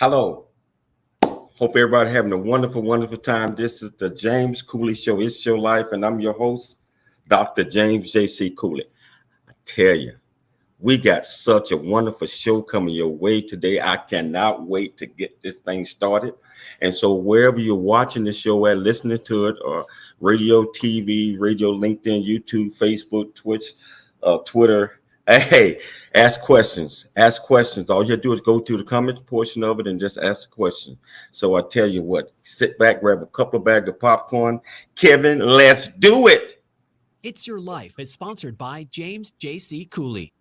Hello. Hope everybody having a wonderful, wonderful time. This is the James Cooley Show. It's your life, and I'm your host, Dr. James J.C. Cooley. I tell you, we got such a wonderful show coming your way today. I cannot wait to get this thing started. And so wherever you're watching the show at, listening to it, or radio, TV, radio, LinkedIn, YouTube, Facebook, Twitch, Twitter, hey, ask questions. Ask questions. All you have to do is go to the comments portion of it and just ask a question. So I tell you what, sit back, grab a couple of bags of popcorn. Kevin, let's do it. It's Your Life is sponsored by James J.C. Cooley.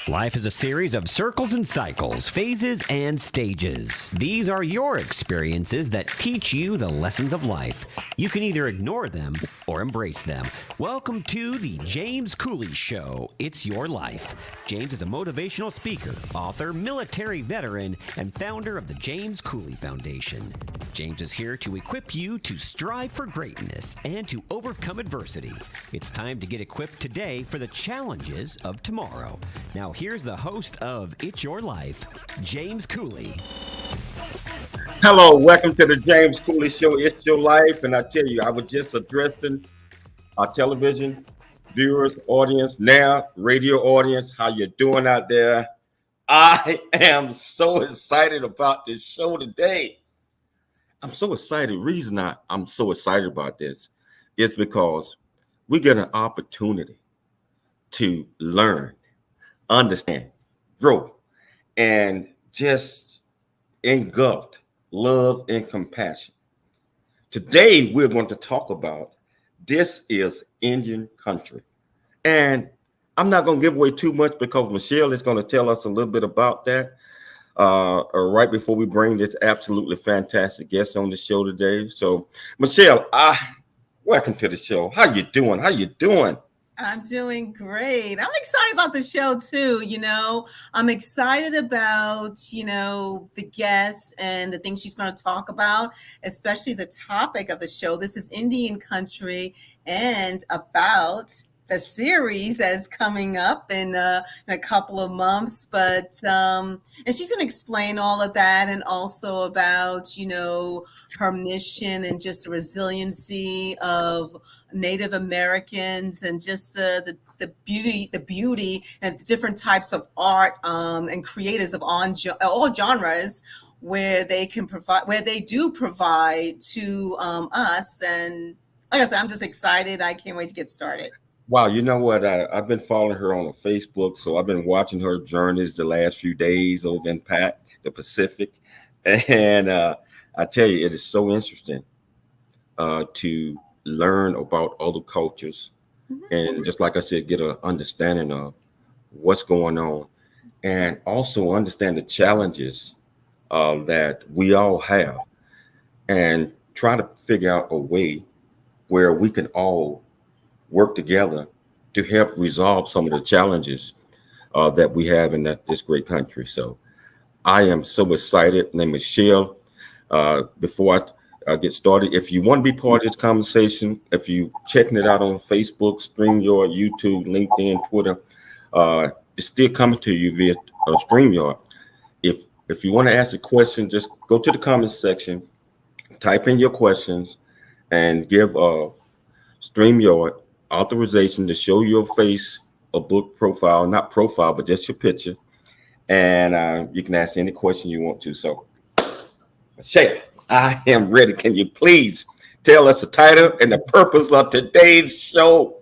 Life is a series of circles and cycles, phases and stages. These are your experiences that teach you the lessons of life. You can either ignore them or embrace them. Welcome to the James Cooley Show. It's Your Life. James is a motivational speaker, author, military veteran, and founder of the James Cooley Foundation. James is here to equip you to strive for greatness and to overcome adversity. It's time to get equipped today for the challenges of tomorrow. Now, here's the host of It's Your Life, James Cooley. Hello, welcome to the James Cooley Show. It's Your Life. And I tell you, I was just addressing our television viewers, audience, now radio audience. How you doing out there? I am so excited about this show today. I'm so excited. The reason I'm so excited about this is because we get an opportunity to learn, understand, grow, and just engulfed love and compassion. Today, we're going to talk about this is Indian country. And I'm not going to give away too much because Michelle is going to tell us a little bit about that right before we bring this absolutely fantastic guest on the show today. So, Michelle, welcome to the show. How you doing? How you doing? I'm doing great. I'm excited about the show too. I'm excited about, the guests and the things she's going to talk about, especially the topic of the show. This is Indian country and about the series that is coming up in a couple of months. But, and she's going to explain all of that and also about, her mission and just the resiliency of Native Americans and just the beauty and the different types of art and creators of all genres where they do provide to us. And like I said, I'm just excited. I can't wait to get started. Wow, you know what? I've been following her on Facebook, so I've been watching her journeys the last few days over in the Pacific, and I tell you, it is so interesting to learn about other cultures, and just like I said, get an understanding of what's going on, and also understand the challenges that we all have, and try to figure out a way where we can all work together to help resolve some of the challenges that we have in this great country. So I am so excited. My name is Michelle. Before I get started, if you want to be part of this conversation, if you checking it out on Facebook, StreamYard, YouTube, LinkedIn, Twitter, it's still coming to you via StreamYard. If you want to ask a question, just go to the comments section, type in your questions, and give StreamYard authorization to show your face, a book profile, not profile, but just your picture. And you can ask any question you want to. So, Michelle, I am ready. Can you please tell us the title and the purpose of today's show?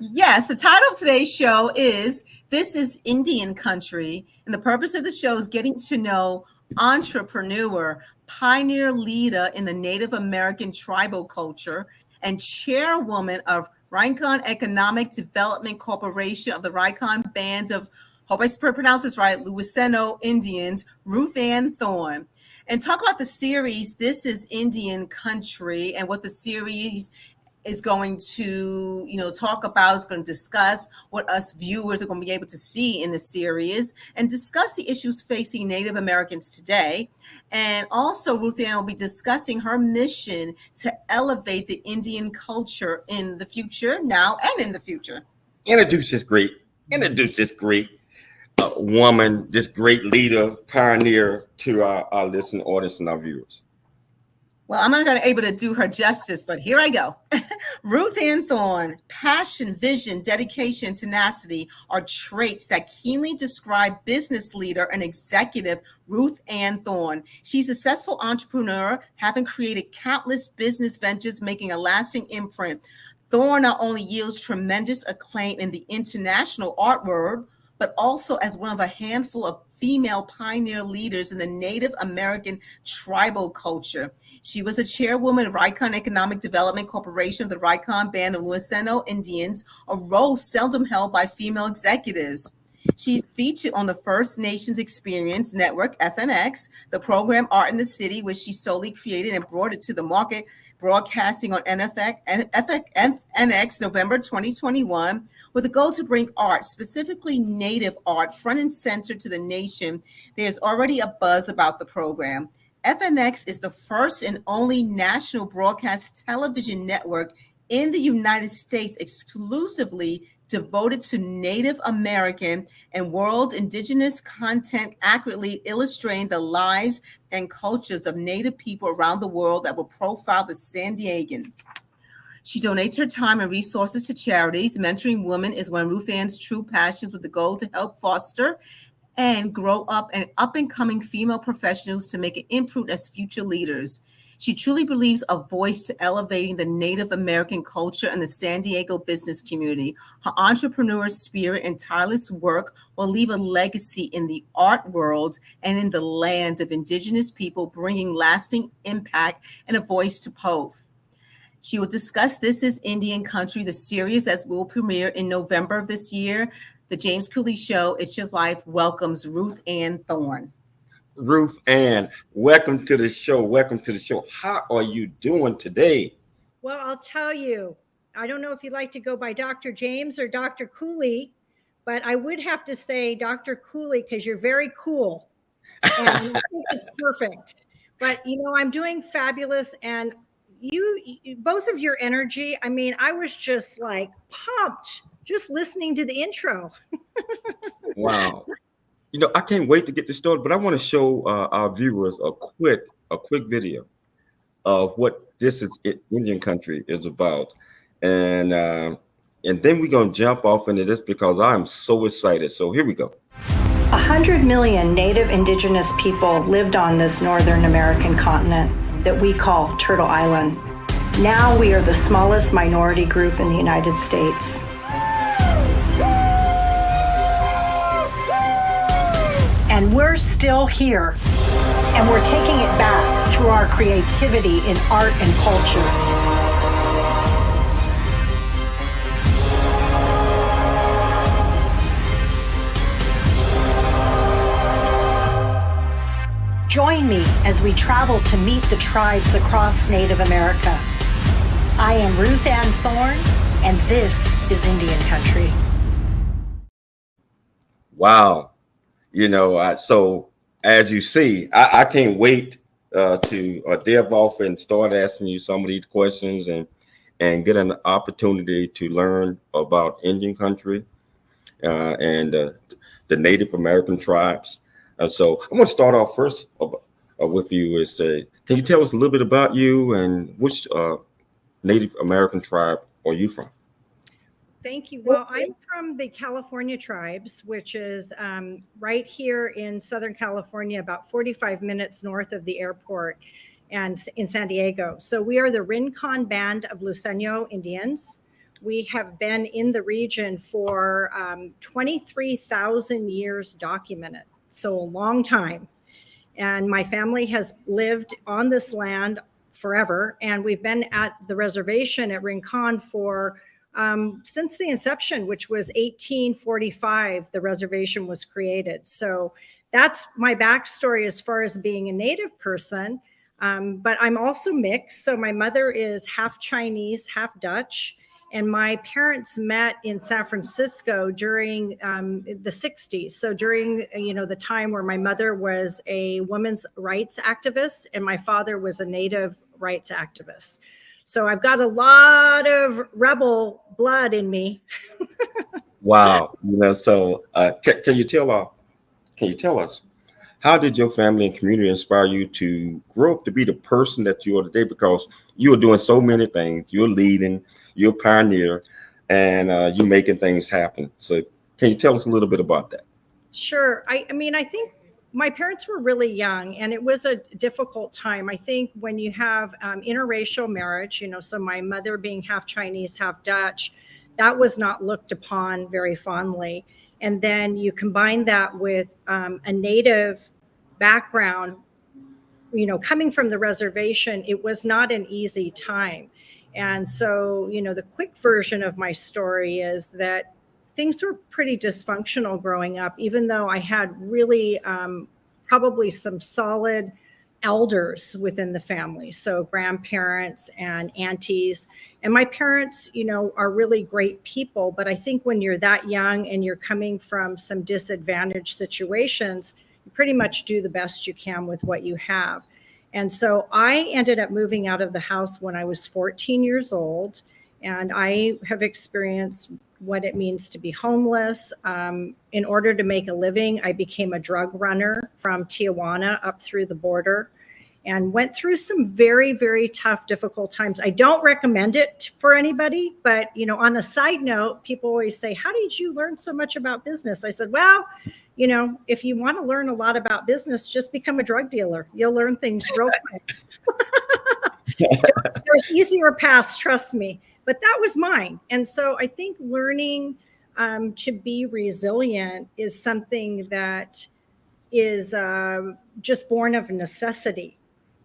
Yes, the title of today's show is This is Indian Country. And the purpose of the show is getting to know entrepreneur, pioneer leader in the Native American tribal culture, and chairwoman of Rincon Economic Development Corporation of the Rincon Band of, hope I pronounced this right, Luiseño Indians, Ruth-Ann Thorn. And talk about the series, This is Indian Country, and what the series is going to, talk about, is going to discuss what us viewers are going to be able to see in the series and discuss the issues facing Native Americans today. And also Ruth-Ann will be discussing her mission to elevate the Indian culture in the future, now and in the future. Introduce this great. woman, this great leader, pioneer to our listening audience and our viewers? Well, I'm not going to be able to do her justice, but here I go. Ruth-Ann Thorn, passion, vision, dedication, tenacity are traits that keenly describe business leader and executive Ruth-Ann Thorn. She's a successful entrepreneur, having created countless business ventures, making a lasting imprint. Thorn not only yields tremendous acclaim in the international art world, but also as one of a handful of female pioneer leaders in the Native American tribal culture. She was a chairwoman of Rincon Economic Development Corporation of the Rincon Band of Luiseño Indians, a role seldom held by female executives. She's featured on the First Nations Experience Network, FNX, the program Art in the City, which she solely created and brought it to the market, broadcasting on FNX November 2021, with the goal to bring art, specifically Native art, front and center to the nation. There's already a buzz about the program. FNX is the first and only national broadcast television network in the United States exclusively devoted to Native American and world Indigenous content, accurately illustrating the lives and cultures of Native people around the world that will profile the San Diegan. She donates her time and resources to charities. Mentoring women is one of Ruth-Ann's true passions, with the goal to help foster and grow up and coming female professionals to make an imprint as future leaders. She truly believes a voice to elevating the Native American culture and the San Diego business community. Her entrepreneurial spirit and tireless work will leave a legacy in the art world and in the land of Indigenous people, bringing lasting impact and a voice to both. She will discuss This is Indian Country, the series that will premiere in November of this year. The James Cooley Show, It's Your Life, welcomes Ruth-Ann Thorn. Ruth-Ann, welcome to the show. Welcome to the show. How are you doing today? Well, I'll tell you, I don't know if you like to go by Dr. James or Dr. Cooley, but I would have to say Dr. Cooley because you're very cool. And I think it's perfect. But, you know, I'm doing fabulous. And you both of your energy, I mean, I was just like pumped just listening to the intro. Wow. You know, I can't wait to get this started, but I want to show our viewers a quick video of what This is Indian Country is about. And then we're going to jump off into this because I'm so excited. So here we go. 100 million Native Indigenous people lived on this Northern American continent that we call Turtle Island. Now we are the smallest minority group in the United States. And we're still here, and we're taking it back through our creativity in art and culture. Join me as we travel to meet the tribes across Native America. I am Ruth-Ann Thorn, and this is Indian Country. Wow. You know, so as you see, I can't wait to delve off and start asking you some of these questions and get an opportunity to learn about Indian Country and the Native American tribes. So I'm going to start off first with you. Can you tell us a little bit about you and which Native American tribe are you from? Thank you. Well, I'm from the California tribes, which is right here in Southern California, about 45 minutes north of the airport and in San Diego. So we are the Rincon Band of Luiseño Indians. We have been in the region for 23,000 years documented. So a long time. And my family has lived on this land forever. And we've been at the reservation at Rincon for since the inception, which was 1845, the reservation was created. So that's my backstory as far as being a Native person. But I'm also mixed. So my mother is half Chinese, half Dutch. And my parents met in San Francisco during the 60s. So during, the time where my mother was a women's rights activist and my father was a Native rights activist. So I've got a lot of rebel blood in me. Wow. So can you tell us, how did your family and community inspire you to grow up to be the person that you are today? Because you are doing so many things. You're leading, you're a pioneer, and you're making things happen. So can you tell us a little bit about that? Sure. I mean, I think my parents were really young, and it was a difficult time. I think when you have interracial marriage, so my mother being half Chinese, half Dutch, that was not looked upon very fondly. And then you combine that with a Native background, coming from the reservation, it was not an easy time. And so, the quick version of my story is that things were pretty dysfunctional growing up, even though I had really probably some solid elders within the family. So grandparents and aunties. And my parents, are really great people. But I think when you're that young and you're coming from some disadvantaged situations, you pretty much do the best you can with what you have. And so I ended up moving out of the house when I was 14 years old. And I have experienced what it means to be homeless. In order to make a living, I became a drug runner from Tijuana up through the border and went through some very, very tough, difficult times. I don't recommend it for anybody, but, on a side note, people always say, how did you learn so much about business? I said, well, if you want to learn a lot about business, just become a drug dealer. You'll learn things real quick. There's easier paths, trust me. But that was mine. And so I think learning to be resilient is something that is just born of necessity.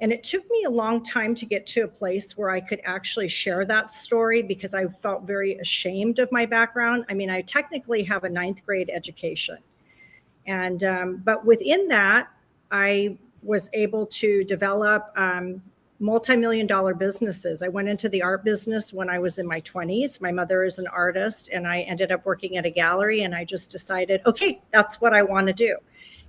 And it took me a long time to get to a place where I could actually share that story because I felt very ashamed of my background. I mean, I technically have a 9th grade education. And but within that, I was able to develop multi-million-dollar businesses. I went into the art business when I was in my 20s. My mother is an artist, and I ended up working at a gallery, and I just decided, okay, that's what I want to do.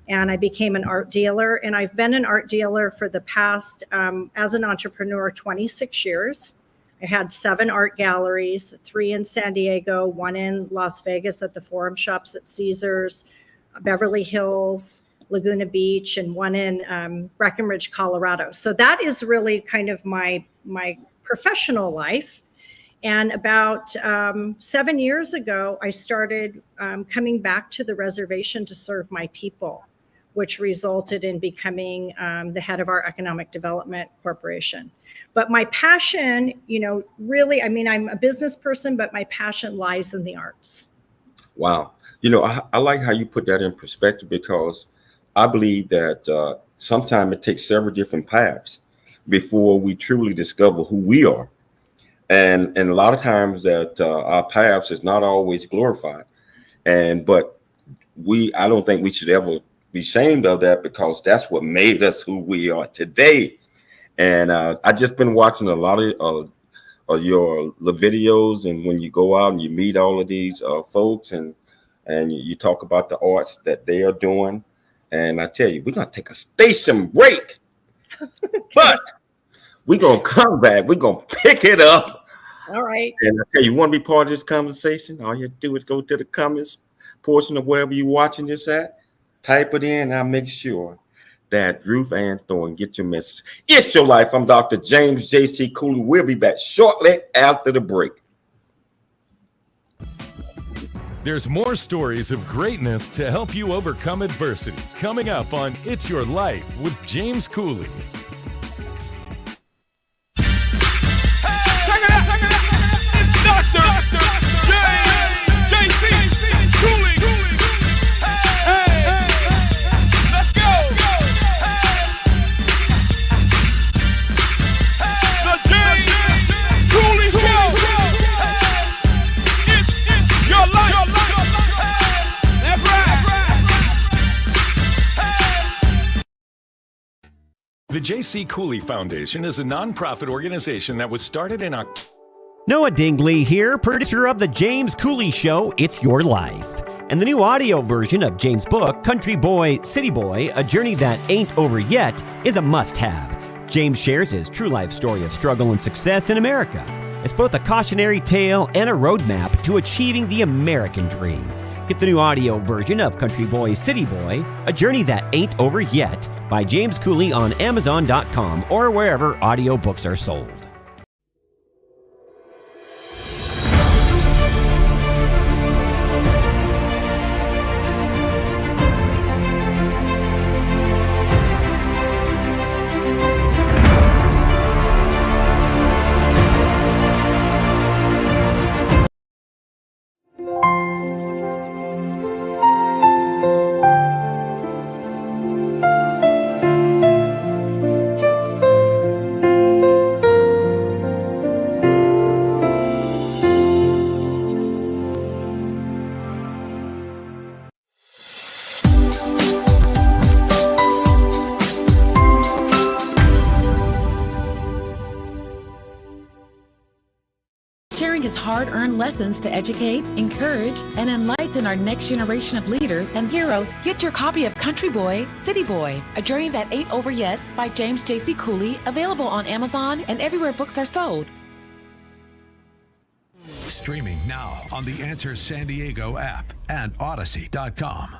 And I became an art dealer, and I've been an art dealer for the past, as an entrepreneur, 26 years. I had 7 art galleries, 3 in San Diego, 1 in Las Vegas at the Forum Shops at Caesars, Beverly Hills, Laguna Beach, and 1 in Breckenridge, Colorado. So that is really kind of my professional life. And about 7 years ago, I started coming back to the reservation to serve my people, which resulted in becoming the head of our economic development corporation. But my passion, really, I mean, I'm a business person, but my passion lies in the arts. Wow. I like how you put that in perspective, because I believe that sometimes it takes several different paths before we truly discover who we are. And a lot of times that our paths is not always glorified. But I don't think we should ever be ashamed of that, because that's what made us who we are today. And I just been watching a lot of your videos, and when you go out and you meet all of these folks and you talk about the arts that they are doing. And I tell you, we're going to take a station break, but we're going to come back. We're going to pick it up. All right. And I tell you, you want to be part of this conversation? All you have to do is go to the comments portion of wherever you're watching this at, type it in, and I'll make sure that Ruth-Ann Thorn get your message. It's your life. I'm Dr. James J.C. Cooley. We'll be back shortly after the break. There's more stories of greatness to help you overcome adversity coming up on It's Your Life with James Cooley. The J.C. Cooley Foundation is a nonprofit organization that was started in October. Noah Dingley here, producer of The James Cooley Show, It's Your Life. And the new audio version of James' book, Country Boy, City Boy, A Journey That Ain't Over Yet, is a must-have. James shares his true life story of struggle and success in America. It's both a cautionary tale and a roadmap to achieving the American dream. Get the new audio version of Country Boy, City Boy, A Journey That Ain't Over Yet by James Cooley on Amazon.com or wherever audiobooks are sold. Sharing his hard-earned lessons to educate, encourage, and enlighten our next generation of leaders and heroes. Get your copy of Country Boy, City Boy, A Journey That Ain't Over Yet by James J.C. Cooley, available on Amazon and everywhere books are sold. Streaming now on the Answer San Diego app and Odyssey.com.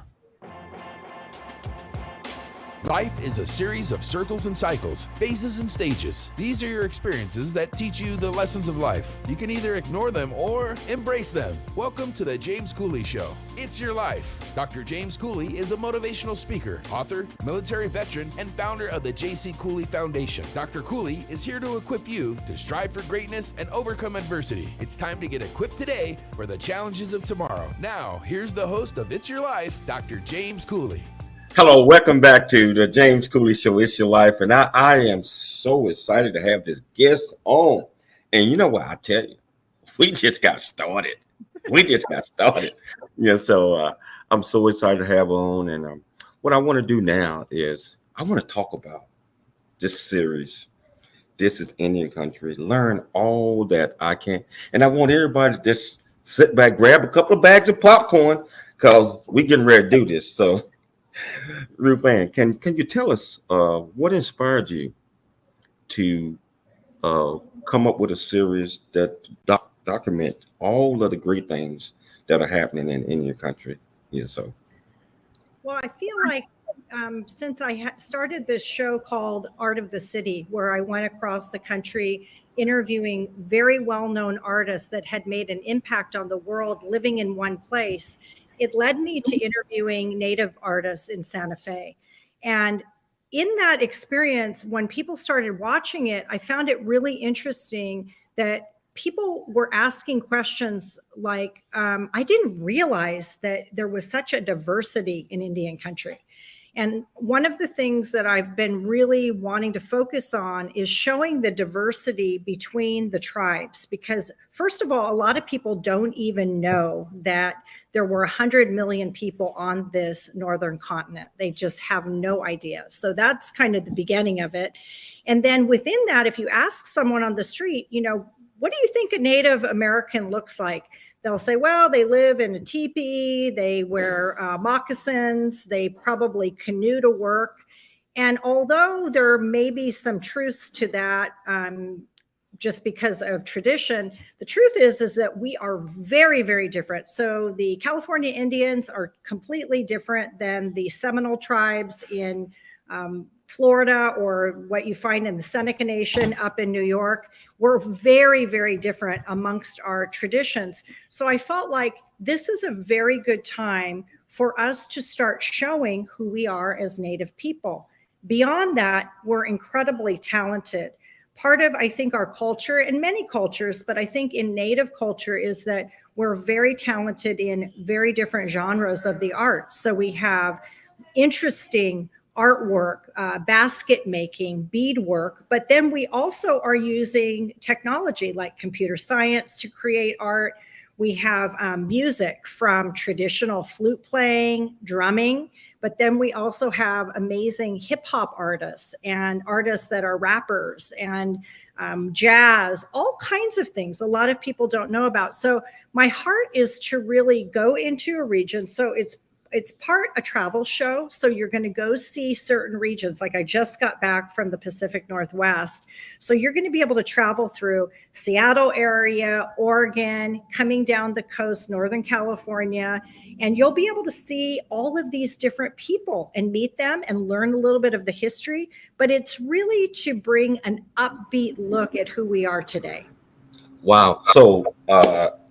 Life is a series of circles and cycles, phases and stages. These are your experiences that teach you the lessons of life. You can either ignore them or embrace them. Welcome to the James Cooley Show. It's your life. Dr. James Cooley is a motivational speaker, author, military veteran, and founder of the J.C. Cooley Foundation. Dr. Cooley is here to equip you to strive for greatness and overcome adversity. It's time to get equipped today for the challenges of tomorrow. Now, here's the host of It's Your Life, Dr. James Cooley. Hello, welcome back to the James Cooley Show. It's your life, and I am so excited to have this guest on. And you know what? I tell you, we just got started. So I'm so excited to have her on. And what I want to do now is I want to talk about this series. This is Indian country. Learn all that I can, and I want everybody to just sit back, grab a couple of bags of popcorn, because we're getting ready to do this. So. Ruth-Ann, can you tell us what inspired you to come up with a series that document all of the great things that are happening in your country? Well, I feel like since I started this show called Art of the City, where I went across the country interviewing very well-known artists that had made an impact on the world living in one place, it led me to interviewing Native artists in Santa Fe. And in that experience, when people started watching it, I found it really interesting that people were asking questions like, I didn't realize that there was such a diversity in Indian country. And one of the things that I've been really wanting to focus on is showing the diversity between the tribes, because first of all, a lot of people don't even know that there were 100 million people on this northern continent. They just have no idea. So that's kind of the beginning of it. And then within that, if you ask someone on the street, what do you think a Native American looks like? They'll say, well, they live in a teepee, they wear moccasins, they probably canoe to work. And although there may be some truths to that, just because of tradition, the truth is that we are very, very different. So the California Indians are completely different than the Seminole tribes in Florida, or what you find in the Seneca Nation up in New York. We're very, very different amongst our traditions. So I felt like this is a very good time for us to start showing who we are as Native people. Beyond that, we're incredibly talented. Part of, I think, our culture, and many cultures, but I think in Native culture, is that we're very talented in very different genres of the arts. So we have interesting artwork, basket making, beadwork, but then we also are using technology like computer science to create art. We have music, from traditional flute playing, drumming, but then we also have amazing hip hop artists and artists that are rappers and jazz, all kinds of things a lot of people don't know about. So my heart is to really go into a region. So it's it's part a travel show. So you're going to go see certain regions. Like I just got back from the Pacific Northwest. So you're going to be able to travel through Seattle area, Oregon, coming down the coast, Northern California, and you'll be able to see all of these different people and meet them and learn a little bit of the history. But it's really to bring an upbeat look at who we are today. Wow. So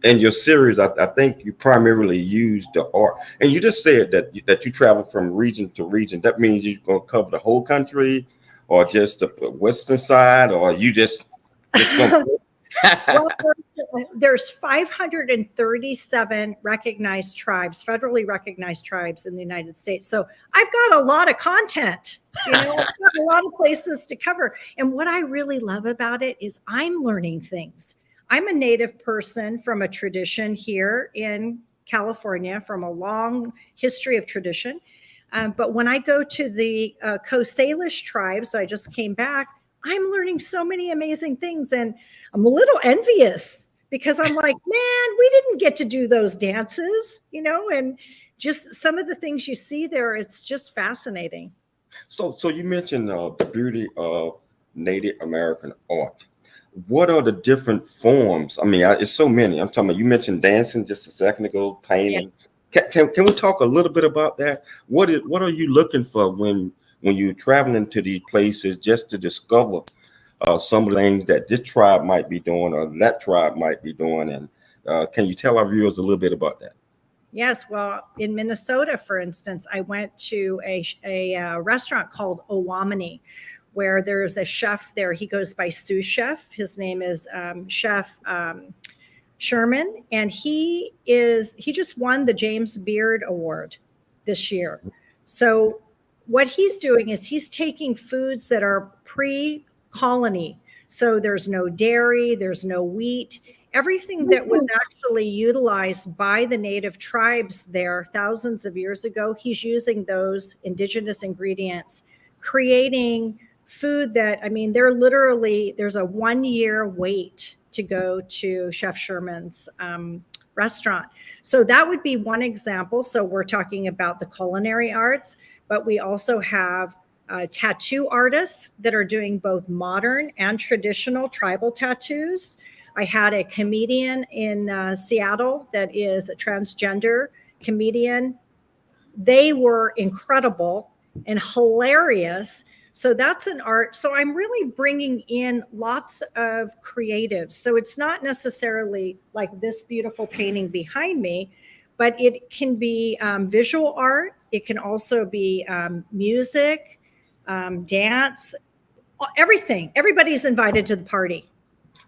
in your series, I think you primarily use the art. And you just said that you travel from region to region. That means you're going to cover the whole country or just the western side, or you just going Well, there's 537 recognized tribes, federally recognized tribes in the United States. So I've got a lot of content, I've got a lot of places to cover. And what I really love about it is I'm learning things. I'm a Native person from a tradition here in California, from a long history of tradition. But when I go to the Coast Salish tribes, so I just came back, I'm learning so many amazing things. And I'm a little envious because I'm like, man, we didn't get to do those dances, and just some of the things you see there, it's just fascinating. So you mentioned the beauty of Native American art. What are the different forms? I mean, it's so many. I'm talking about, you mentioned dancing just a second ago, painting. Yes. Can we talk a little bit about that? What are you looking for when you're traveling to these places just to discover some of the things that this tribe might be doing or that tribe might be doing? And can you tell our viewers a little bit about that? Yes. Well, in Minnesota, for instance, I went to a restaurant called Owamini, where there's a chef there. He goes by sous chef. His name is Chef Sherman, and he just won the James Beard Award this year. So what he's doing is he's taking foods that are pre-colony. So there's no dairy, there's no wheat. Everything that was actually utilized by the native tribes there thousands of years ago, he's using those indigenous ingredients, creating food that, there's a 1 year wait to go to Chef Sherman's restaurant. So that would be one example. So we're talking about the culinary arts, but we also have tattoo artists that are doing both modern and traditional tribal tattoos. I had a comedian in Seattle that is a transgender comedian. They were incredible and hilarious. So that's an art. So I'm really bringing in lots of creatives. So it's not necessarily like this beautiful painting behind me, but it can be visual art. It can also be music, dance, everything. Everybody's invited to the party.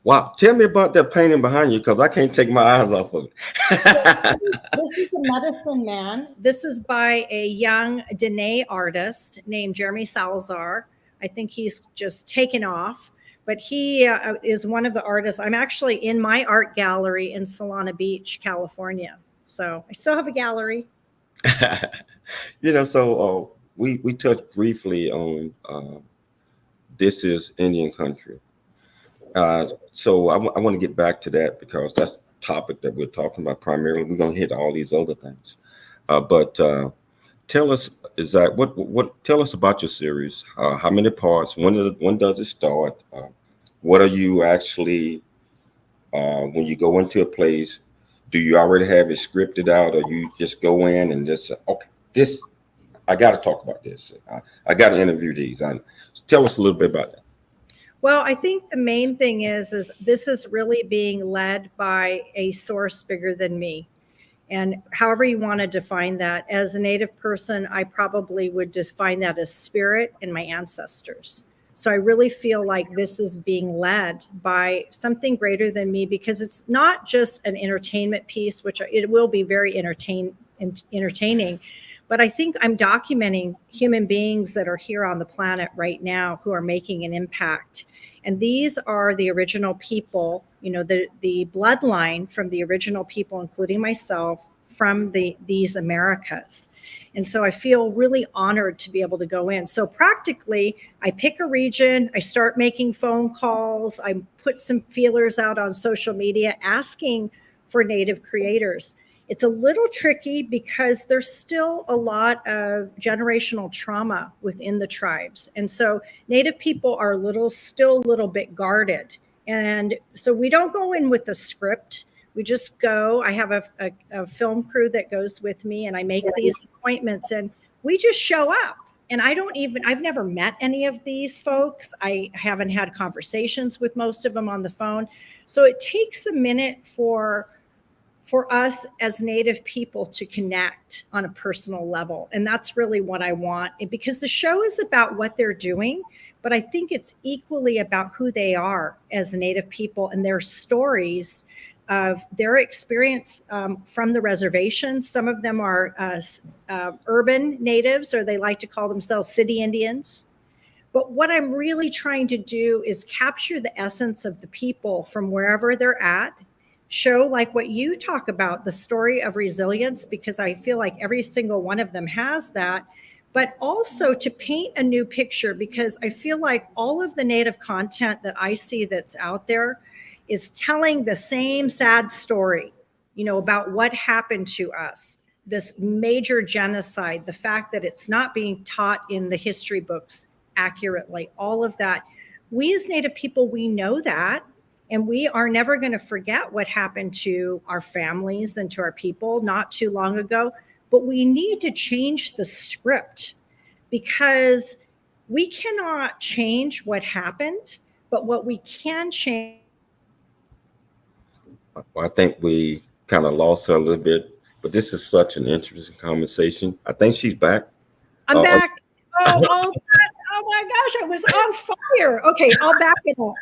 Wow. Tell me about that painting behind you, because I can't take my eyes off of it. This is the Medicine Man. This is by a young Dene artist named Jeremy Salazar. I think he's just taken off, but he is one of the artists. I'm actually in my art gallery in Solana Beach, California. So I still have a gallery. So we touched briefly on this is Indian country. So I want to get back to that, because that's the topic that we're talking about primarily. We're going to hit all these other things, but tell us tell us about your series. How many parts? When does it start? What are you actually when you go into a place? Do you already have it scripted out, or you just go in and just say, okay, this I got to talk about this. I got to interview these. Tell us a little bit about that. Well, I think the main thing is this is really being led by a source bigger than me. And however you want to define that, as a Native person, I probably would define that as spirit and my ancestors. So I really feel like this is being led by something greater than me, because it's not just an entertainment piece, which it will be very entertaining. But I think I'm documenting human beings that are here on the planet right now who are making an impact. And these are the original people, the bloodline from the original people, including myself, from these Americas. And so I feel really honored to be able to go in. So practically, I pick a region, I start making phone calls, I put some feelers out on social media asking for Native creators. It's a little tricky because there's still a lot of generational trauma within the tribes. And so Native people are still a little bit guarded. And so we don't go in with a script. We just go. I have a film crew that goes with me, and I make these appointments, and we just show up. And I've never met any of these folks. I haven't had conversations with most of them on the phone. So it takes a minute for us as Native people to connect on a personal level. And that's really what I want, because the show is about what they're doing, but I think it's equally about who they are as Native people and their stories of their experience from the reservation. Some of them are urban natives, or they like to call themselves city Indians. But what I'm really trying to do is capture the essence of the people from wherever they're at, show like what you talk about, the story of resilience, because I feel like every single one of them has that, but also to paint a new picture, because I feel like all of the Native content that I see that's out there is telling the same sad story, about what happened to us, this major genocide, the fact that it's not being taught in the history books accurately, all of that. We as Native people, we know that, and we are never going to forget what happened to our families and to our people not too long ago, but we need to change the script, because we cannot change what happened, but what we can change. I think we kind of lost her a little bit, but this is such an interesting conversation. I think she's back. I'm back. Oh my gosh, I was on fire. Okay, I'll back it up.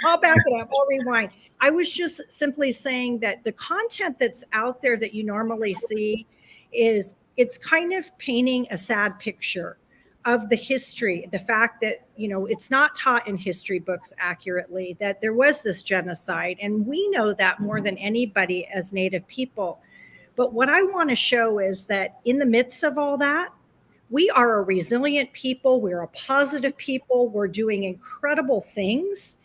I'll rewind. I was just simply saying that the content that's out there that you normally see it's kind of painting a sad picture of the history, the fact that, it's not taught in history books accurately, that there was this genocide. And we know that more than anybody as Native people. But what I want to show is that in the midst of all that, we are a resilient people. We're a positive people. We're doing incredible things.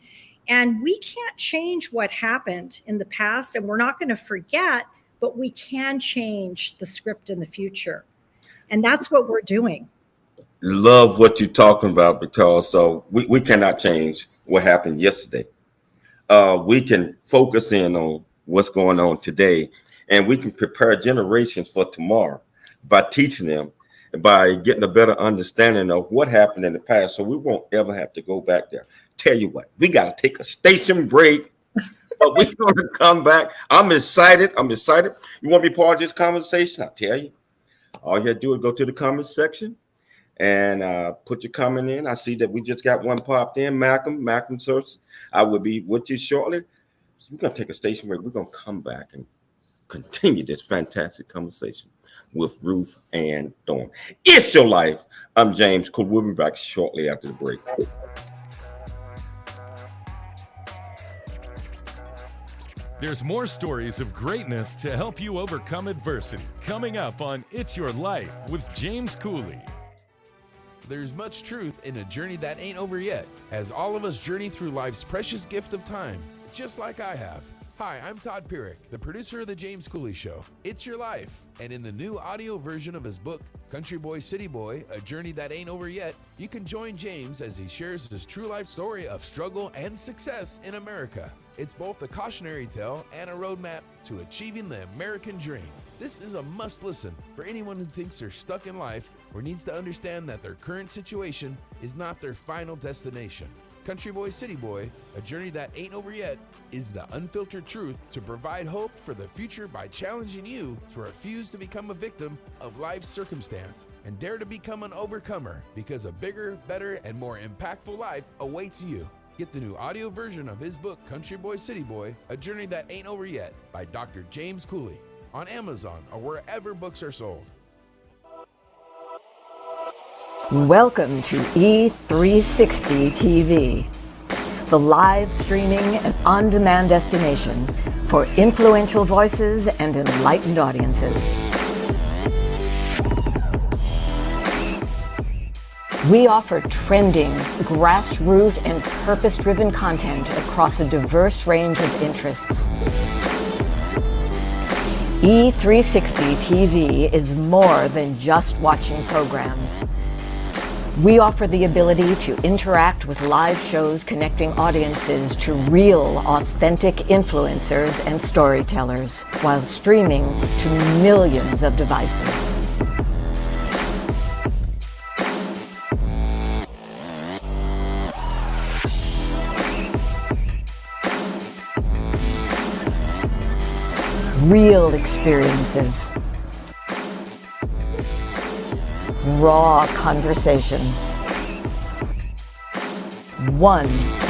And we can't change what happened in the past, and we're not going to forget, but we can change the script in the future. And that's what we're doing. Love what you're talking about, because we cannot change what happened yesterday. We can focus in on what's going on today, and we can prepare generations for tomorrow by teaching them, by getting a better understanding of what happened in the past, so we won't ever have to go back there. Tell you what, we got to take a station break, but we're going to come back. I'm excited. You want to be part of this conversation? I'll tell you. All you have to do is go to the comment section and put your comment in. I see that we just got one popped in. Malcolm search. I will be with you shortly. So we're going to take a station break. We're going to come back and continue this fantastic conversation with Ruth-Ann Thorn. It's your life. I'm James Cool. We'll be back shortly after the break. There's more stories of greatness to help you overcome adversity. Coming up on It's Your Life with James Cooley. There's much truth in a journey that ain't over yet, as all of us journey through life's precious gift of time, just like I have. Hi, I'm Todd Pierick, the producer of The James Cooley Show. It's Your Life. And in the new audio version of his book, Country Boy, City Boy, A Journey That Ain't Over Yet, you can join James as he shares his true life story of struggle and success in America. It's both a cautionary tale and a roadmap to achieving the American dream. This is a must listen for anyone who thinks they're stuck in life or needs to understand that their current situation is not their final destination. Country Boy, City Boy, A Journey That Ain't Over Yet is the unfiltered truth to provide hope for the future by challenging you to refuse to become a victim of life's circumstance and dare to become an overcomer, because a bigger, better, and more impactful life awaits you. Get the new audio version of his book, Country Boy, City Boy, A Journey That Ain't Over Yet by Dr. James Cooley on Amazon or wherever books are sold. Welcome to E360 TV, the live streaming and on-demand destination for influential voices and enlightened audiences. We offer trending, grassroots, and purpose-driven content across a diverse range of interests. E360 TV is more than just watching programs. We offer the ability to interact with live shows connecting audiences to real, authentic influencers and storytellers while streaming to millions of devices. Real experiences. Raw conversations. One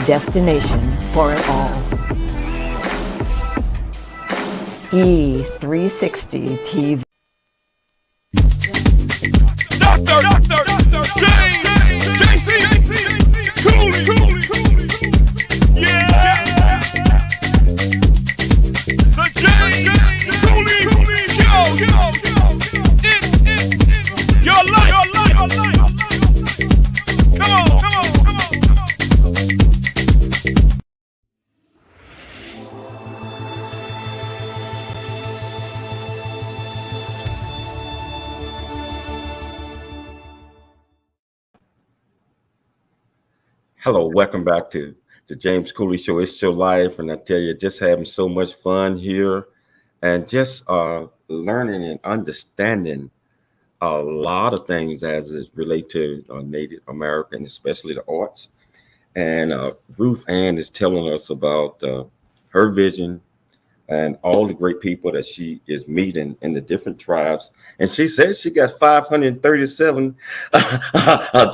destination for it all. E360 TV. Dr. James JC Cooley. Yeah. The James Cooley Show. It's your life. Come on. Hello, welcome back to the James Cooley Show. It's your life, and I tell you, just having so much fun here, and just learning and understanding a lot of things as it relate to Native American, especially the arts. And Ruth-Ann is telling us about her vision and all the great people that she is meeting in the different tribes. And she says she got 537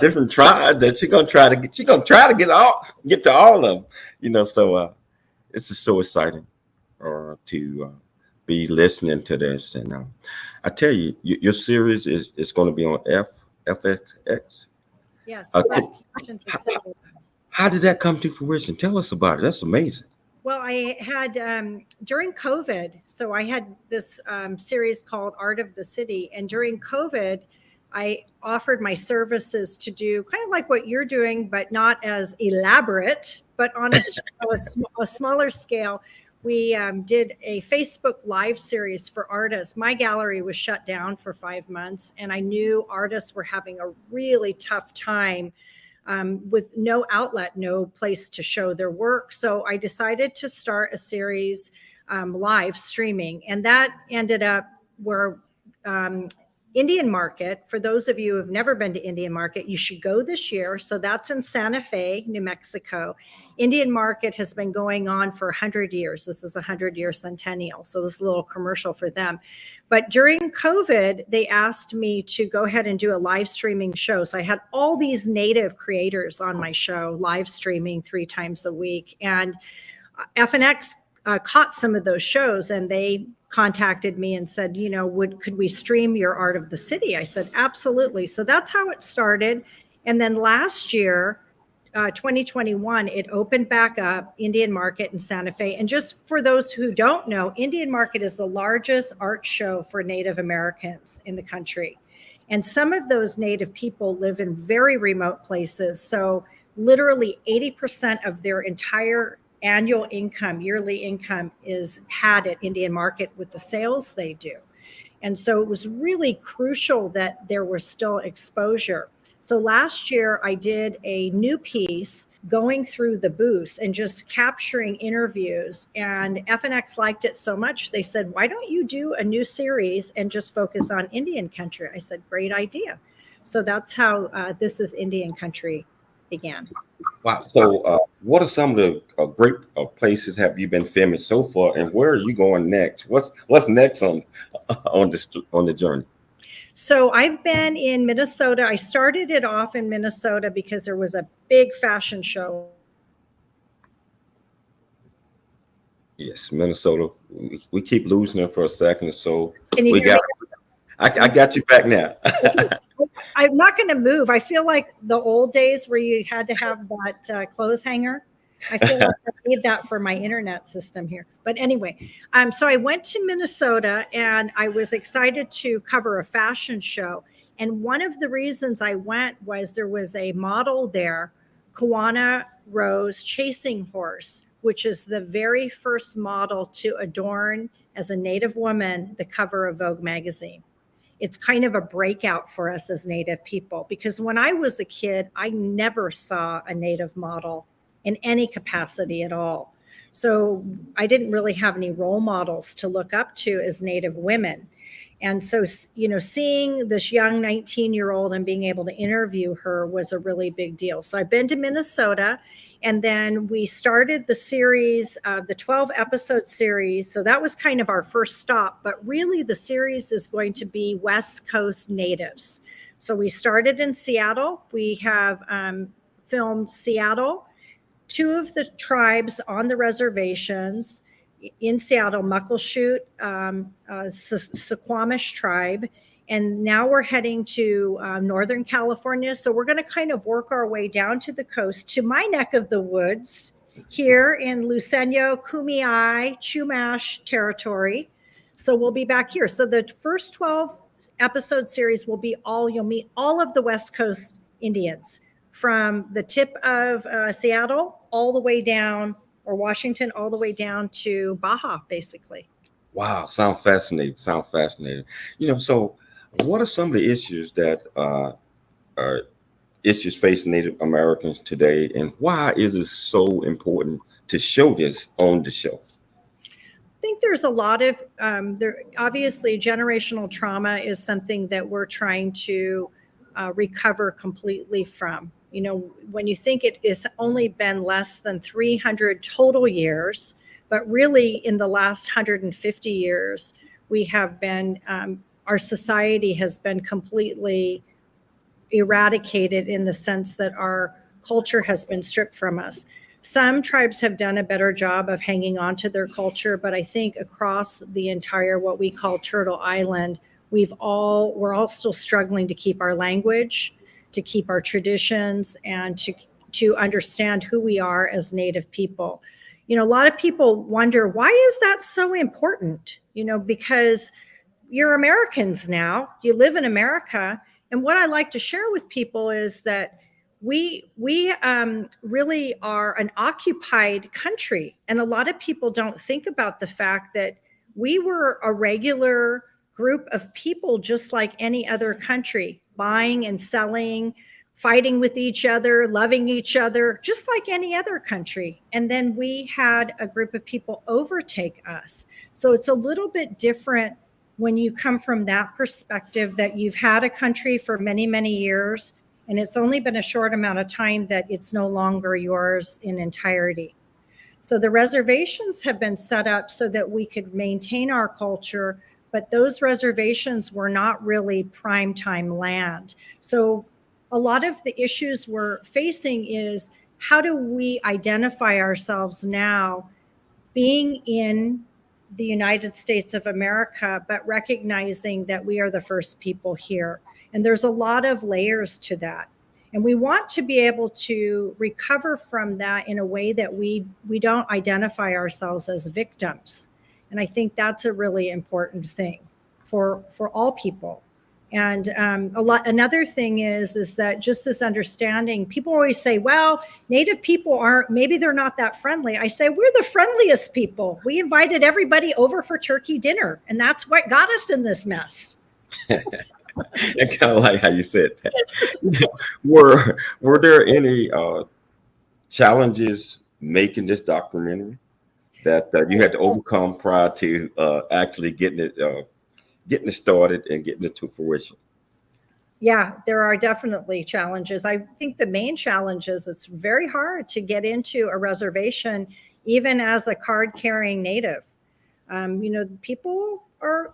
different tribes that she's gonna try to get to all of them. So it's just so exciting to be listening to this. And I tell you, your series is going to be on FXX. Yes. How did that come to fruition? Tell us about it. That's amazing. Well, I had during COVID, so I had this series called Art of the City. And during COVID, I offered my services to do kind of like what you're doing, but not as elaborate, but on a smaller scale. We did a Facebook Live series for artists. My gallery was shut down for 5 months, and I knew artists were having a really tough time with no outlet, no place to show their work. So I decided to start a series live streaming, and that ended up where Indian Market. For those of you who have never been to Indian Market, you should go this year. So that's in Santa Fe, New Mexico. Indian Market has been going on for 100 years. This is a 100-year centennial. So this is a little commercial for them. But during COVID, they asked me to go ahead and do a live streaming show. So I had all these native creators on my show, live streaming 3 times a week. And FNX caught some of those shows, and they contacted me and said, could we stream your Art of the City? I said, absolutely. So that's how it started. And then last year, 2021, it opened back up, Indian Market in Santa Fe. And just for those who don't know, Indian Market is the largest art show for Native Americans in the country. And some of those Native people live in very remote places. So literally 80% of their entire annual income, yearly income, is had at Indian Market with the sales they do. And so it was really crucial that there was still exposure. So last year I did a new piece going through the booths and just capturing interviews, and FNX liked it so much they said, why don't you do a new series and just focus on Indian country? I said, great idea. So that's how This is Indian Country began. Wow. So what are some of the great places have you been filming so far, and where are you going next? What's next on the journey? So I've been in Minnesota. I started it off in Minnesota because there was a big fashion show. Yes, Minnesota. We keep losing her for a second or so. Can you hear me? I got you back now. I'm not going to move. I feel like the old days where you had to have that clothes hanger. I feel like I need that for my internet system here. But anyway, so I went to Minnesota and I was excited to cover a fashion show. And one of the reasons I went was there was a model there, Kawana Rose Chasing Horse, which is the very first model to adorn as a Native woman the cover of Vogue magazine. It's kind of a breakout for us as Native people, because when I was a kid, I never saw a Native model in any capacity at all. So I didn't really have any role models to look up to as Native women. And so, seeing this young 19-year-old and being able to interview her was a really big deal. So I've been to Minnesota, and then we started the series, the 12-episode series. So that was kind of our first stop, but really the series is going to be West Coast Natives. So we started in Seattle. We have filmed Seattle, 2 of the tribes on the reservations in Seattle, Muckleshoot, Suquamish tribe. And now we're heading to Northern California. So we're going to kind of work our way down to the coast to my neck of the woods here in Luiseño, Kumeyaay, Chumash territory. So we'll be back here. So the first 12 episode series will be you'll meet all of the West Coast Indians from the tip of Seattle all the way down, or Washington, all the way down to Baja, basically. Wow, sound fascinating. So what are some of the issues that are issues facing Native Americans today, and why is it so important to show this on the show? I think there's a lot of obviously generational trauma is something that we're trying to recover completely from. When you think it has only been less than 300 total years, but really in the last 150 years, we have been, our society has been completely eradicated in the sense that our culture has been stripped from us. Some tribes have done a better job of hanging on to their culture, but I think across the entire, what we call Turtle Island, we're all still struggling to keep our language, to keep our traditions, and to understand who we are as Native people. A lot of people wonder, why is that so important? Because you're Americans now, you live in America. And what I like to share with people is that we really are an occupied country. And a lot of people don't think about the fact that we were a regular group of people just like any other country, buying and selling, fighting with each other, loving each other, just like any other country. And then we had a group of people overtake us. So it's a little bit different when you come from that perspective, that you've had a country for many, many years, and it's only been a short amount of time that it's no longer yours in entirety. So the reservations have been set up so that we could maintain our culture, but those reservations were not really primetime land. So a lot of the issues we're facing is, how do we identify ourselves now being in the United States of America, but recognizing that we are the first people here? And there's a lot of layers to that. And we want to be able to recover from that in a way that we don't identify ourselves as victims. And I think that's a really important thing for all people. And another thing is that just this understanding, people always say, well, Native people maybe they're not that friendly. I say, we're the friendliest people. We invited everybody over for turkey dinner, and that's what got us in this mess. I kind of like how you said that. Were there any challenges making this documentary that you had to overcome prior to actually getting it started and getting it to fruition? Yeah, there are definitely challenges. I think the main challenge is it's very hard to get into a reservation, even as a card-carrying Native. People are,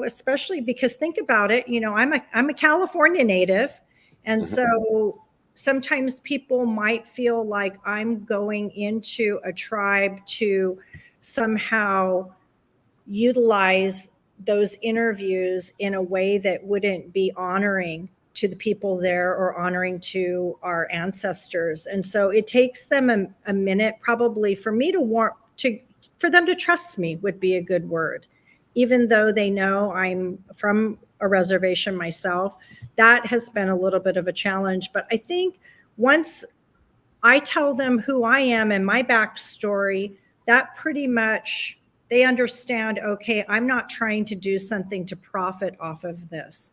especially because, think about it, I'm a California Native. And so sometimes people might feel like I'm going into a tribe to somehow utilize those interviews in a way that wouldn't be honoring to the people there or honoring to our ancestors. And so it takes them a minute probably for me for them to trust me, would be a good word. Even though they know I'm from a reservation myself, that has been a little bit of a challenge. But I think once I tell them who I am and my backstory, that pretty much They understand, okay, I'm not trying to do something to profit off of this.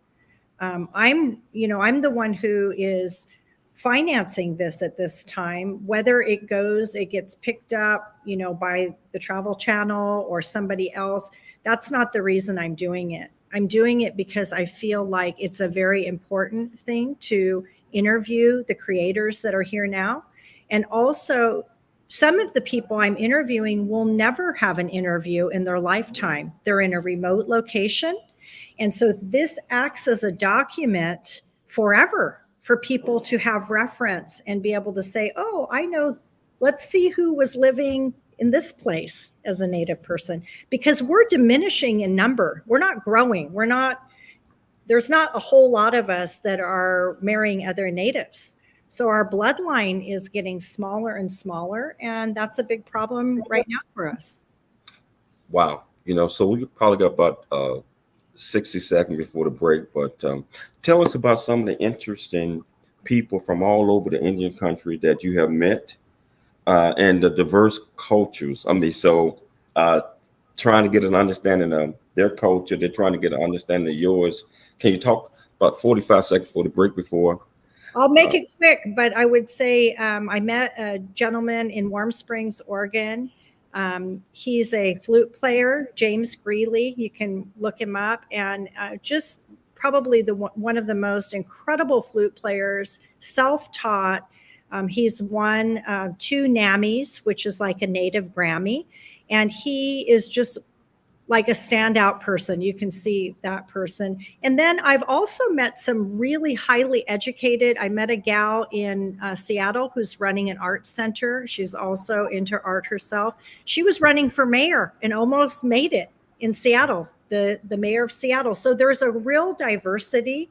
I'm the one who is financing this at this time, whether it gets picked up, by the Travel Channel or somebody else. That's not the reason I'm doing it. I'm doing it because I feel like it's a very important thing to interview the creators that are here now. And also, some of the people I'm interviewing will never have an interview in their lifetime. They're in a remote location. And so this acts as a document forever for people to have reference and be able to say, oh, I know, let's see who was living in this place as a Native person, because we're diminishing in number. We're not growing. There's not a whole lot of us that are marrying other Natives. So our bloodline is getting smaller and smaller, and that's a big problem right now for us. Wow. So we probably got about 60 seconds before the break, but tell us about some of the interesting people from all over the Indian country that you have met, and the diverse cultures. Trying to get an understanding of their culture, they're trying to get an understanding of yours. Can you talk about 45 seconds before the break before? I'll make it quick, but I would say I met a gentleman in Warm Springs, Oregon. He's a flute player, James Greeley. You can look him up, and just probably one of the most incredible flute players, self-taught. He's won 2 NAMMYs, which is like a Native Grammy, and he is just like a standout person. You can see that person. And then I've also met some really highly educated. I met a gal in Seattle who's running an art center. She's also into art herself. She was running for mayor and almost made it in Seattle, the mayor of Seattle. So there's a real diversity.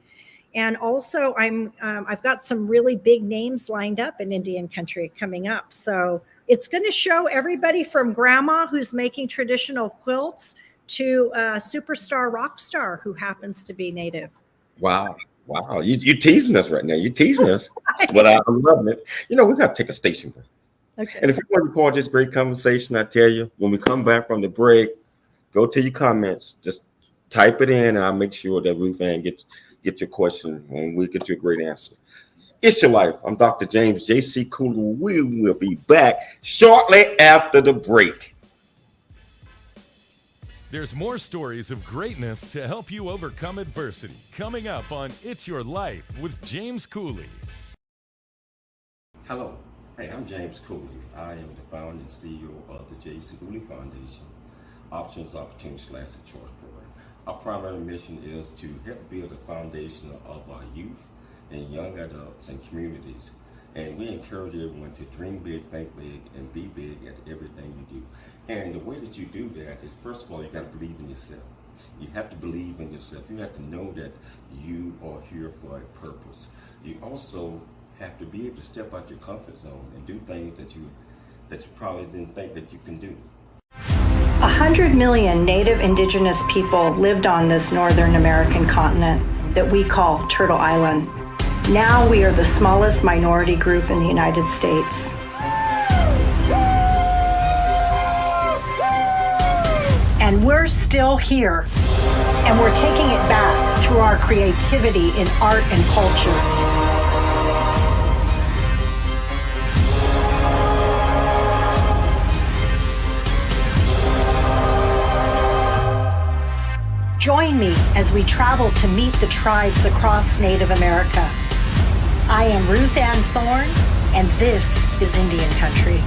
And also I've got some really big names lined up in Indian country coming up. So it's going to show everybody from grandma who's making traditional quilts to a superstar rock star who happens to be Native. Wow. You're teasing us right now. You're teasing us, but I'm loving it. We got to take a station break. Okay. And if you want to record this great conversation, I tell you, when we come back from the break, go to your comments, just type it in, and I'll make sure that Ruth-Ann get your question and we'll get you a great answer. It's Your Life. I'm Dr. James J.C. Cooley. We will be back shortly after the break. There's more stories of greatness to help you overcome adversity coming up on It's Your Life with James Cooley. Hello. Hey, I'm James Cooley. I am the founder and CEO of the J.C. Cooley Foundation, Options, Opportunities, the Choice Program. Our primary mission is to help build a foundation of our youth and young adults and communities. And we encourage everyone to dream big, think big, and be big at everything you do. And the way that you do that is, first of all, you got to believe in yourself. You have to believe in yourself. You have to know that you are here for a purpose. You also have to be able to step out your comfort zone and do things that you probably didn't think that you can do. 100 million Native Indigenous people lived on this Northern American continent that we call Turtle Island. Now we are the smallest minority group in the United States. And we're still here. And we're taking it back through our creativity in art and culture. Join me as we travel to meet the tribes across Native America. I am Ruth-Ann Thorn, and this is Indian Country.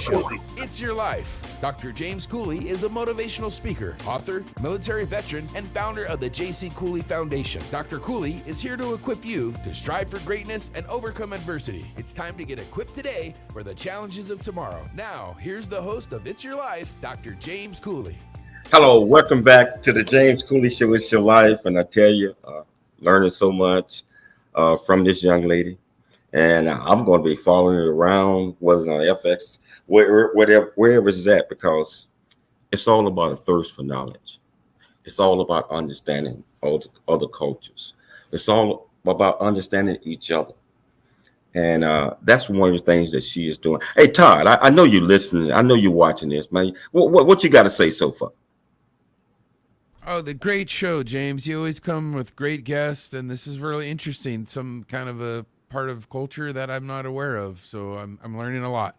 Show. It's your life. Dr. James Cooley is a motivational speaker, author, military veteran, and founder of the J.C. Cooley Foundation. Dr. Cooley is here to equip you to strive for greatness and overcome adversity. It's time to get equipped today for the challenges of tomorrow. Now, here's the host of It's Your Life, Dr. James Cooley. Hello, welcome back to the James Cooley Show. It's your life, and I tell you, learning so much from this young lady, and I'm going to be following it around, whether it's on FX, wherever it's at, because it's all about a thirst for knowledge. It's all about understanding other cultures. It's all about understanding each other, and that's one of the things that she is doing. Hey, Todd, I know you're listening. I know you're watching this, man. What you got to say so far? Oh, the great show, James. You always come with great guests, and this is really interesting. Some kind of a part of culture that I'm not aware of, so I'm learning a lot.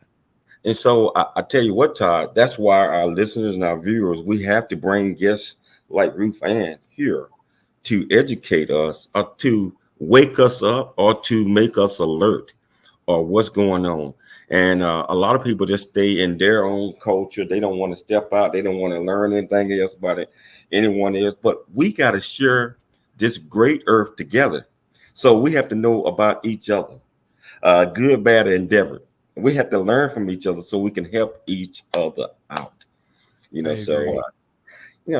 And so I tell you what, Todd, that's why our listeners and our viewers, we have to bring guests like Ruth-Ann here to educate us, or to wake us up, or to make us alert or what's going on. And a lot of people just stay in their own culture. They don't want to step out. They don't want to learn anything else about it, anyone else. But we got to share this great earth together. So we have to know about each other, good, bad, and endeavor. We have to learn from each other so we can help each other out.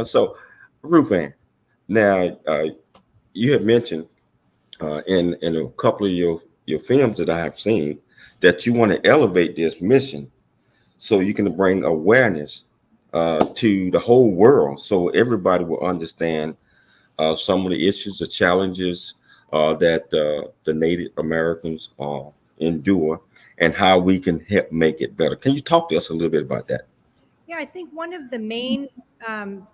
So Ruth-Ann, now you had mentioned in a couple of your films that I have seen that you want to elevate this mission so you can bring awareness to the whole world, so everybody will understand some of the issues, the challenges that the Native Americans endure, and how we can help make it better. Can you talk to us a little bit about that? Yeah, I think one of the main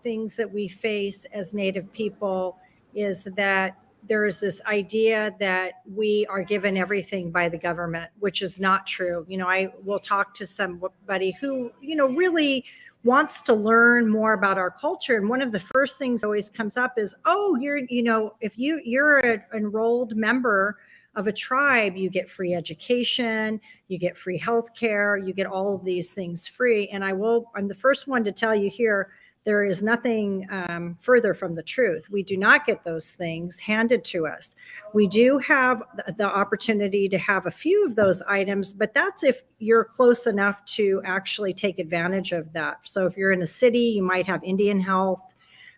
things that we face as Native people is that there is this idea that we are given everything by the government, which is not true. I will talk to somebody who, really wants to learn more about our culture. And one of the first things that always comes up is, oh, if you're an enrolled member of a tribe, you get free education, you get free healthcare, you get all of these things free. And I'm the first one to tell you here, there is nothing further from the truth. We do not get those things handed to us. We do have the opportunity to have a few of those items, but that's if you're close enough to actually take advantage of that. So if you're in a city, you might have Indian health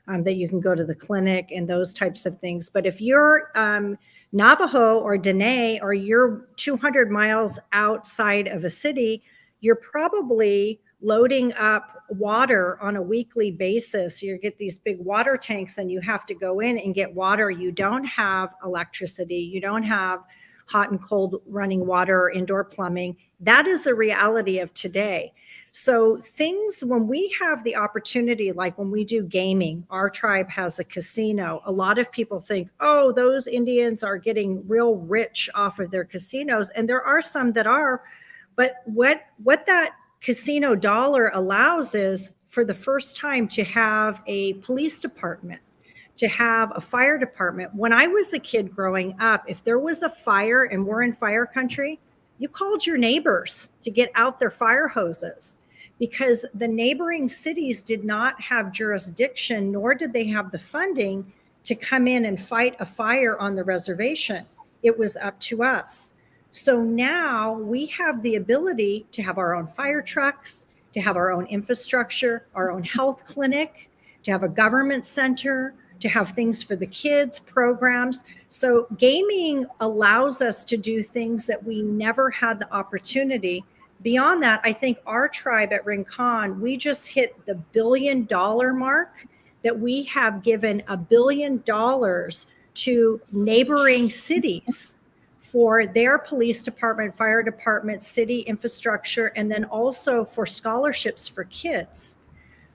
that you can go to the clinic and those types of things. But if you're Navajo or Dene, or you're 200 miles outside of a city, you're probably loading up water on a weekly basis. You get these big water tanks and you have to go in and get water. You don't have electricity. You don't have hot and cold running water or indoor plumbing. That is a reality of today. So things, when we have the opportunity, like when we do gaming, our tribe has a casino. A lot of people think, oh, those Indians are getting real rich off of their casinos. And there are some that are, but what that casino dollar allows is, for the first time, to have a police department, to have a fire department. When I was a kid growing up, if there was a fire and we're in fire country, you called your neighbors to get out their fire hoses, because the neighboring cities did not have jurisdiction, nor did they have the funding to come in and fight a fire on the reservation. It was up to us. So now we have the ability to have our own fire trucks, to have our own infrastructure, our own health clinic, to have a government center, to have things for the kids, programs. So gaming allows us to do things that we never had the opportunity. Beyond that, I think our tribe at Rincon, we just hit the $1 billion mark, that we have given $1 billion to neighboring cities for their police department, fire department, city infrastructure, and then also for scholarships for kids.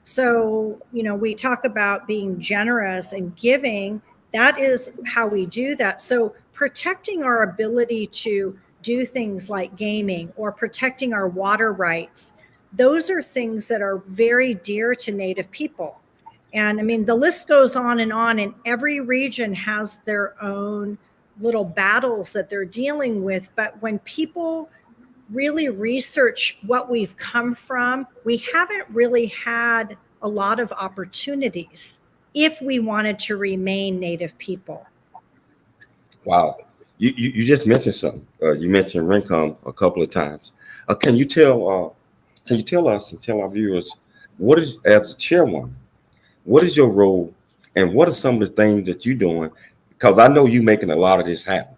So, we talk about being generous and giving. That is how we do that. So protecting our ability to do things like gaming, or protecting our water rights, those are things that are very dear to Native people. And the list goes on, and every region has their own little battles that they're dealing with. But when people really research what we've come from, we haven't really had a lot of opportunities if we wanted to remain Native people. Wow. You just mentioned something. You mentioned Rincon a couple of times. Can you tell us and tell our viewers what is, as a chairwoman, what is your role and what are some of the things that you're doing? Because I know you're making a lot of this happen.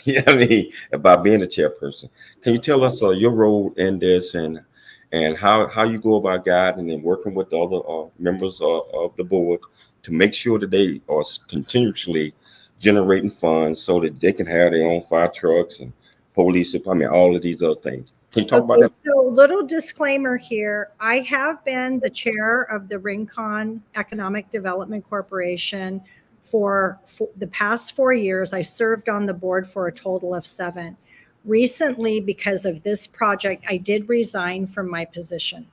You know what I mean? About being a chairperson. Can you tell us your role in this and how you go about guiding and working with the other members of the board to make sure that they are continuously generating funds so that they can have their own fire trucks and police department, all of these other things. Can you talk about that? So, little disclaimer here. I have been the chair of the Rincon Economic Development Corporation for the past 4 years. I served on the board for a total of 7. Recently, because of this project, I did resign from my position.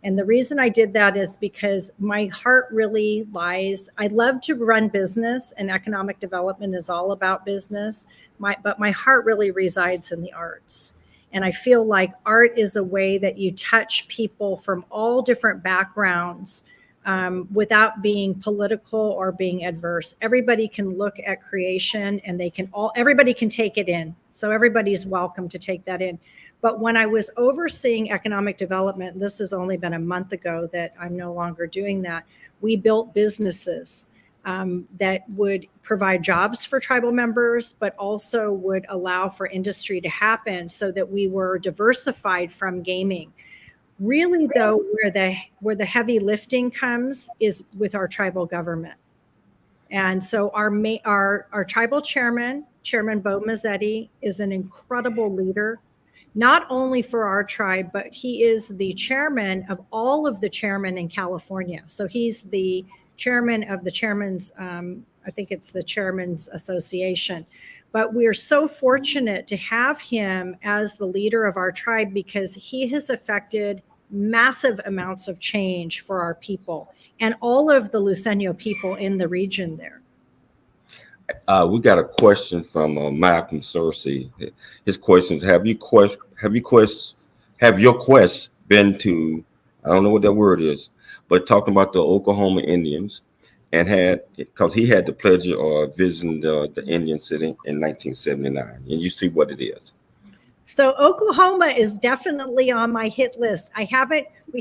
And the reason I did that is because my heart really lies. I love to run business, and economic development is all about business. But my heart really resides in the arts. And I feel like art is a way that you touch people from all different backgrounds without being political or being adverse. Everybody can look at creation and everybody can take it in. So everybody's welcome to take that in. But when I was overseeing economic development, this has only been a month ago that I'm no longer doing that, we built businesses that would provide jobs for tribal members, but also would allow for industry to happen so that we were diversified from gaming. Really, though, where the heavy lifting comes is with our tribal government. And so our tribal Chairman Bo Mazzetti, is an incredible leader, not only for our tribe, but he is the chairman of all of the chairmen in California. So he's the chairman of the chairman's, I think it's the Chairman's Association. But we're so fortunate to have him as the leader of our tribe because he has affected massive amounts of change for our people and all of the Luiseño people in the region there. We got a question from Malcolm Searcy. His question is: Have your quest been to? I don't know what that word is, but talking about the Oklahoma Indians, and because he had the pleasure of visiting the Indian city in 1979, and you see what it is. So Oklahoma is definitely on my hit list. We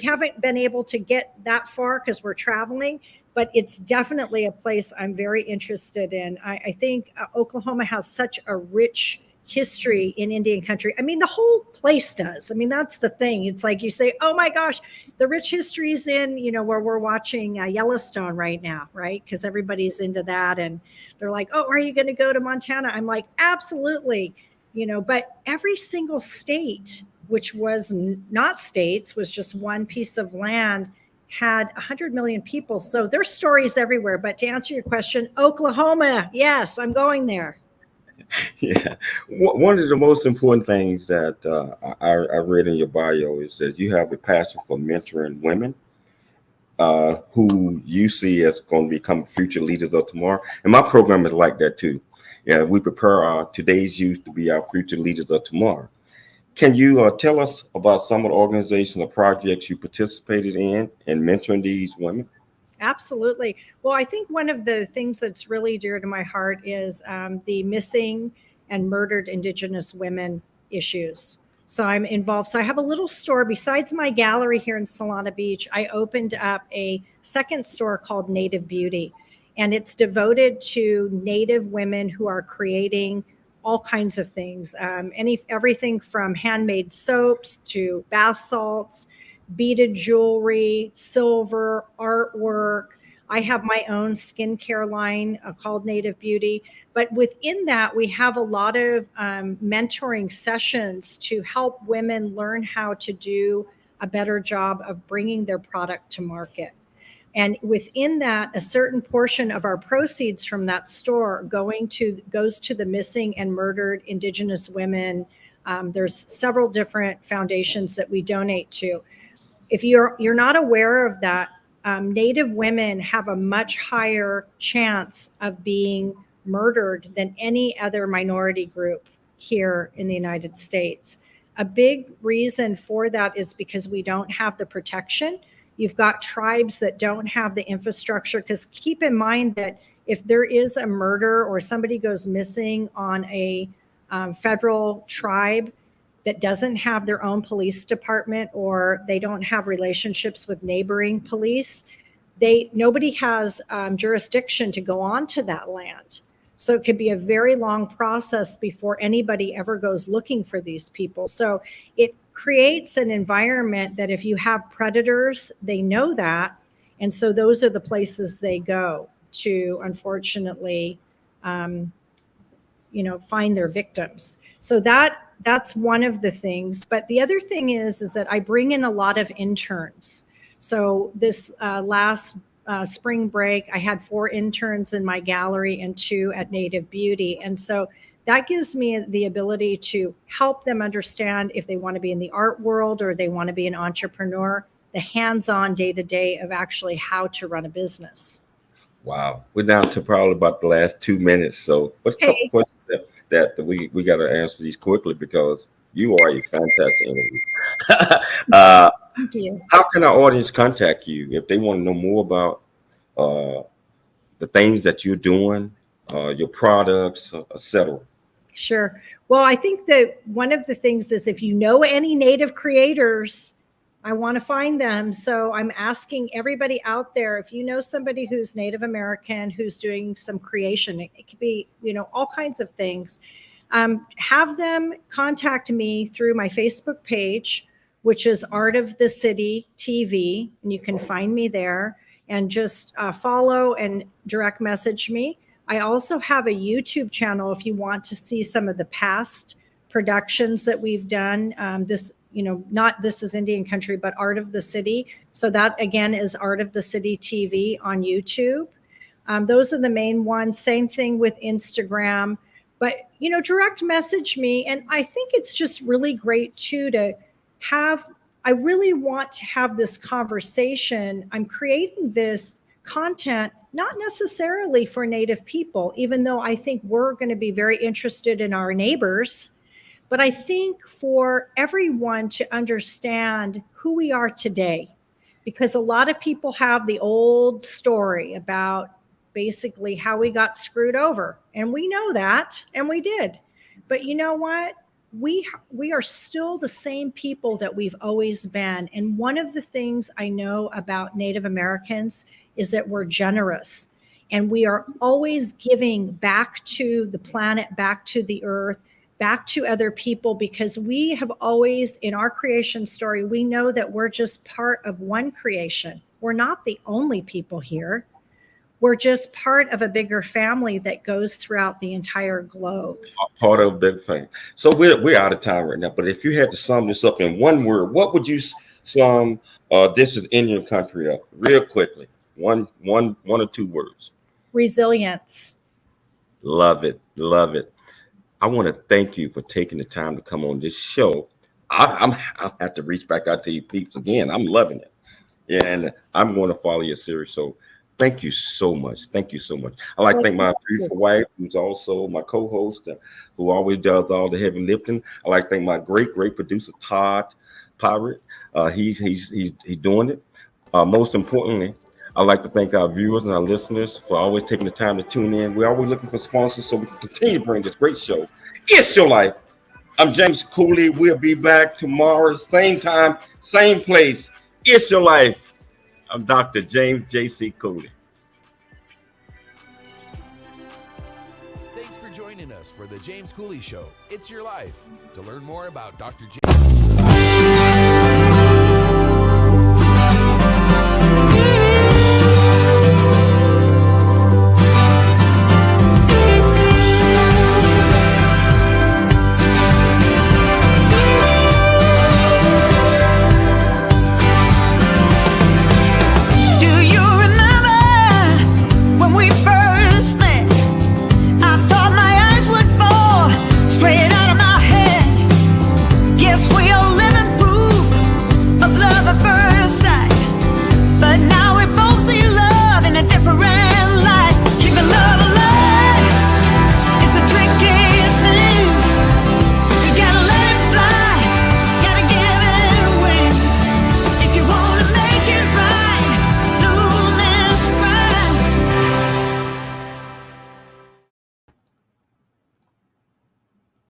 haven't been able to get that far because we're traveling, but it's definitely a place I'm very interested in. I think Oklahoma has such a rich history in Indian country. I mean, the whole place does. I mean, that's the thing. It's like you say, oh my gosh, the rich history is in, where we're watching Yellowstone right now, right? Because everybody's into that. And they're like, oh, are you going to go to Montana? I'm like, absolutely. But every single state, which was not states, was just one piece of land, had 100 million people. So there's stories everywhere. But to answer your question, Oklahoma, yes, I'm going there. Yeah. One of the most important things that I read in your bio is that you have a passion for mentoring women who you see as going to become future leaders of tomorrow. And my program is like that too. Yeah, we prepare our today's youth to be our future leaders of tomorrow. Can you tell us about some of the organizations or projects you participated in mentoring these women? Absolutely. Well, I think one of the things that's really dear to my heart is the missing and murdered Indigenous women issues. So I'm involved. So I have a little store besides my gallery here in Solana Beach. I opened up a second store called Native Beauty. And it's devoted to Native women who are creating all kinds of things, everything from handmade soaps to bath salts, beaded jewelry, silver, artwork. I have my own skincare line called Native Beauty. But within that, we have a lot of mentoring sessions to help women learn how to do a better job of bringing their product to market. And within that, a certain portion of our proceeds from that store goes to the missing and murdered Indigenous women. There's several different foundations that we donate to. If you're not aware of that, Native women have a much higher chance of being murdered than any other minority group here in the United States. a big reason for that is because we don't have the protection. You've got tribes that don't have the infrastructure, because keep in mind that if there is a murder or somebody goes missing on a federal tribe that doesn't have their own police department, or they don't have relationships with neighboring police, nobody has jurisdiction to go onto that land. So it could be a very long process before anybody ever goes looking for these people. So it creates an environment that if you have predators, they know that. And so those are the places they go to, unfortunately, find their victims. So that's one of the things. But the other thing is that I bring in a lot of interns. So this last spring break, I had 4 interns in my gallery and 2 at Native Beauty. And so that gives me the ability to help them understand if they want to be in the art world or they want to be an entrepreneur, the hands-on day-to-day of actually how to run a business. Wow. We're down to probably about the last 2 minutes. So what's a couple questions that we got to answer these quickly, because you are a fantastic interview. Thank you. How can our audience contact you if they want to know more about the things that you're doing, your products, etc.? Sure. Well, I think that one of the things is, if you know any Native creators, I want to find them. So I'm asking everybody out there, if you know somebody who's Native American, who's doing some creation, it could be, all kinds of things, have them contact me through my Facebook page, which is Art of the City TV, and you can find me there, and just follow and direct message me. I also have a YouTube channel if you want to see some of the past productions that we've done. Not This is Indian Country, but Art of the City. So that, again, is Art of the City TV on YouTube. Those are the main ones. Same thing with Instagram. But, direct message me. And I think it's just really great, too, I really want to have this conversation. I'm creating this content, not necessarily for Native people, even though I think we're going to be very interested in our neighbors. But I think for everyone to understand who we are today, because a lot of people have the old story about basically how we got screwed over. And we know that, and we did. But you know what? We are still the same people that we've always been. And one of the things I know about Native Americans is that we're generous, and we are always giving back to the planet, back to the earth, back to other people, because we have always, in our creation story, we know that we're just part of one creation. We're not the only people here. We're just part of a bigger family that goes throughout the entire globe. Part of a big family. So we're out of time right now. But if you had to sum this up in one word, what would you sum This is Indian Country up real quickly? One or 2 words. Resilience. Love it. Love it. I want to thank you for taking the time to come on this show. I'll have to reach back out to you peeps again. I'm loving it. And I'm going to follow your series. So thank you so much. Thank you so much. I'd like to thank my beautiful wife, who's also my co-host, who always does all the heavy lifting. I'd like to thank my great producer, Todd Pirate. He's doing it. Most importantly, I'd like to thank our viewers and our listeners for always taking the time to tune in. We're always looking for sponsors so we can continue to bring this great show. It's Your Life. I'm James Cooley. We'll be back tomorrow, same time, same place. It's Your Life. I'm Dr. James J.C. Cooley. Thanks for joining us for the James Cooley Show. It's Your Life. To learn more about Dr. James